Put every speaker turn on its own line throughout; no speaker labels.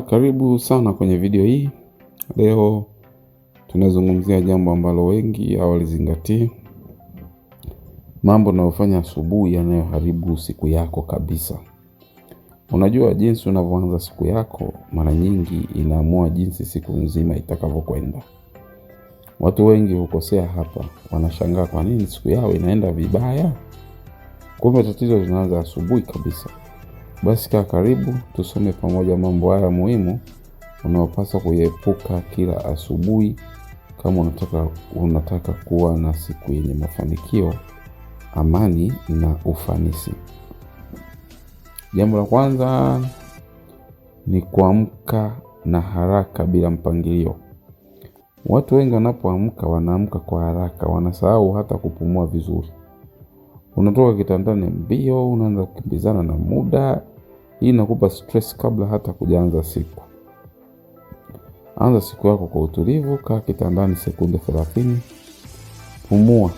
Karibu sana kwenye video hii. Leo tunazungumzia jambo ambalo wengi hawalizingatii. Mambo unayofanya asubuhi yanayoharibu siku yako kabisa. Unajua jinsi unavyoanza siku yako mara nyingi inaamua jinsi siku nzima itakavyokwenda. Watu wengi hukosea hapa, wanashangaa kwa nini siku yao inaenda vibaya. Kumbe tatizo linaanza asubuhi kabisa. Basi kaa karibu, tusome pamoja mambo haya muhimu unaopaswa kuepuka kila asubuhi kama unataka kuwa na siku yenye mafanikio, amani na ufanisi. Jambo la kwanza ni kuamka na haraka bila mpangilio. Watu wengi wanapoamka wanaamka kwa haraka, wanasahau hata kupumua vizuri. Unatoka kitandani mbio, unaanza kukimbizana na muda. Hii inakupa stress kabla hata kuanza siku. Anza siku yako kwa utulivu, kaa kitandani sekunde 30. Pumua,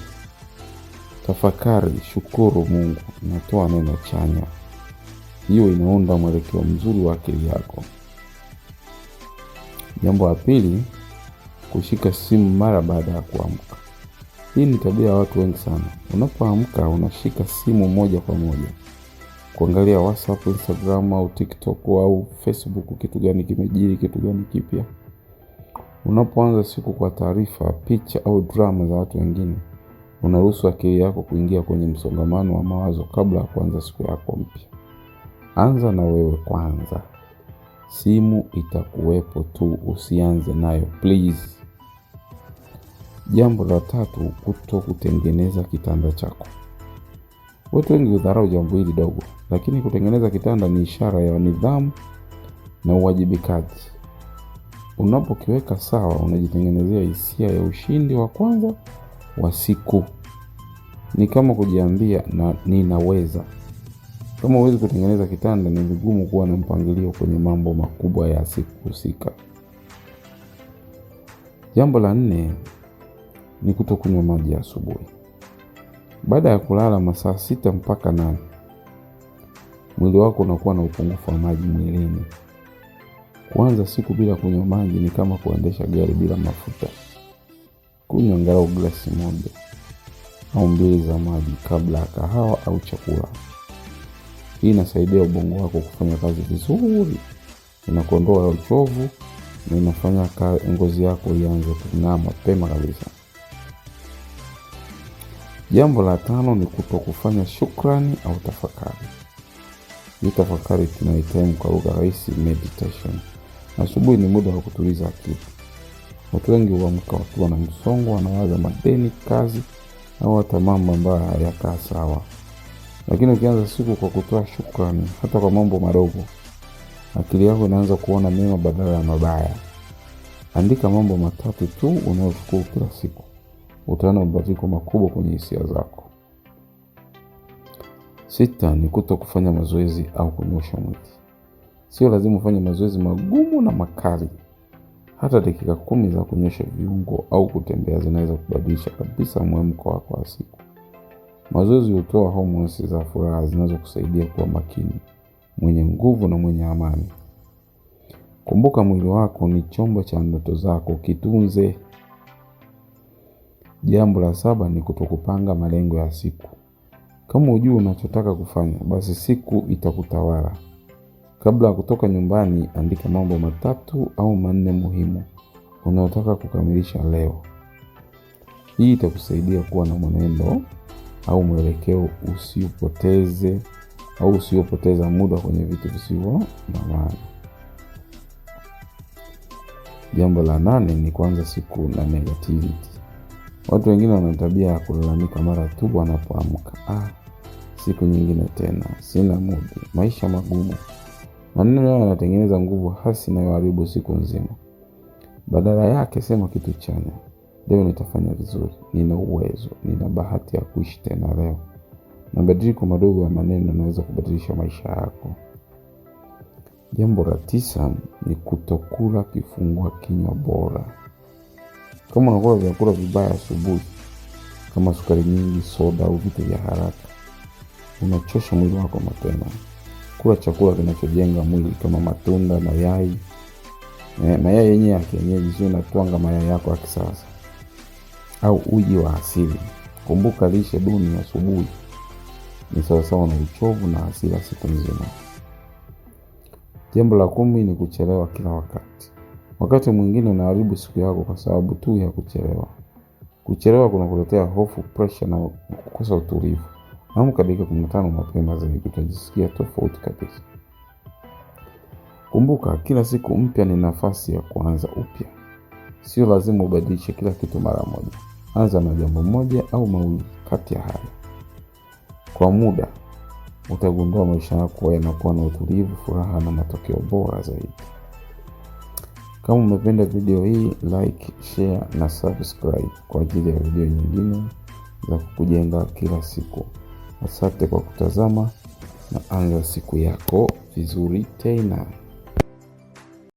tafakari, shukuru Mungu, natoa neno chanya. Hiyo inaunda mwelekeo mzuri wa akili yako. Jambo la pili, kushika simu mara baada ya kuamka. Hii ni tabia ya watu wengi sana. Unapoamka unashika simu moja kwa moja, kuangalia WhatsApp, Instagram au TikTok au Facebook, kitu gani kimejiri, kitu gani kipya. Unapoanza siku kwa taarifa, picha au drama za watu wengine, unaruhusu akili yako kuingia kwenye msongamano wa mawazo kabla ya kuanza siku yako mpya. Anza na wewe kwanza. Simu itakuwepo tu, usianze nayo please. Jambo la tatu, kutengeneza kitanda chako. Watu wengi hudharau jambo hili dogo, lakini kutengeneza kitanda ni ishara ya nidhamu na uwajibikaji. Unapokiweka sawa, unajitengenezea hisia ya ushindi wa kwanza wa siku. Ni kama kujiambia ninaweza. Kama huwezi kutengeneza kitanda, ni vigumu kuwa na mpangilio kwenye mambo makubwa ya siku husika. Jambo la 4 ni kutokunywa maji asubuhi. Baada ya kulala masaa 6 mpaka 8, mwili wako unakuwa na upungufu wa maji mwilini. Kuanza siku bila kunywa maji ni kama kuendesha gari bila mafuta. Kunywa angalau glasi 1 au 2 za maji kabla ya kahawa au chakula. Hii inasaidia ubongo wako kufanya kazi vizuri, inakuondoa uchovu na inafanya ngozi yako ianze kung'aa mapema kabisa. Jambo la 5 ni kutokufanya shukrani au tafakari. Hii tafakari tunaitamu kwa lugha rahisi meditation. Asubuhi ni muda wa kutuliza akili. Watu wengi huamka wakiwa na msongo, wanawaza madeni, kazi au hata mambo ambayo hayakaa sawa. Lakini ukianza siku kwa kutoa shukrani hata kwa mambo madogo, akili yako inaanza kuona mema badala ya mabaya. Andika mambo 3 tu unayoshukuru kila siku. Utaona mabadiliko makubwa kwenye hisia zako. 6 ni kutokufanya mazoezi au kunyosha mwili. Sio lazima ufanye mazoezi magumu na makali. Hata dakika 10 za kunyosha viungo au kutembea zinaweza kubadilisha kabisa mwamko wako wa siku. Mazoezi hutoa hormones za furaha zinazokusaidia kuwa makini, mwenye nguvu na mwenye amani. Kumbuka mwili wako ni chombo cha ndoto zako, kitunze. Jambo la 7 ni kutokupanga malengo ya siku. Kama hujui unachotaka kufanya, basi siku itakutawala. Kabla ya kutoka nyumbani, andika mambo 3 au 4 muhimu unayotaka kukamilisha leo. Hii itakusaidia kuwa na mwenendo au mwelekeo, usiopoteza muda kwenye vitu visivyo na maana. Jambo la 8 ni kuanza siku na negativity. Watu wengine wana tabia ya kulalamika mara tu wanapoamka. Siku nyingine tena, sina mood, maisha magumu. Maneno haya yanatengeneza nguvu hasi inayoharibu siku nzima. Badala yake sema kitu chanya. Leo nitafanya vizuri, nina uwezo, nina bahati ya kuishi tena leo. Mabadiliko madogo ya maneno yanaweza kubadilisha maisha yako. Jambo la 9 ni kutokula kifungua kinywa bora. Kama unakula vyakula vibaya asubuhi, kama sukari nyingi, soda au vitu vya haraka, unachosha mwili wako mapema. Kula chakula kinachojenga mwili kama matunda, mayai. Mayai yenyewe ya kienyeji, sio unatwanga mayai yako ya kisasa. Au uji wa asili. Kumbuka lishe duni asubuhi ni sawasawa na uchovu na hasira siku nzima. Jambo la 10 ni kuchelewa kila wakati. Wakati mwingine unaharibu siku yako kwa sababu tu ya kuchelewa. Kuchelewa kunakuletea hofu, pressure na kukosa utulivu. Amka dakika 15 mapema zaidi, utajisikia tofauti kabisa. Kumbuka kila siku mpya ni nafasi ya kuanza upya. Sio lazima ubadilishe kila kitu mara moja. Anza na jambo moja au mawili kati ya hayo. Kwa muda utagundua maisha yako yanakuwa na utulivu, furaha na matokeo bora zaidi. Kama umependa video hii, like, share na subscribe kwa ajili ya video nyingine za kukujenga kila siku. Asante kwa kutazama na anza siku yako vizuri tena.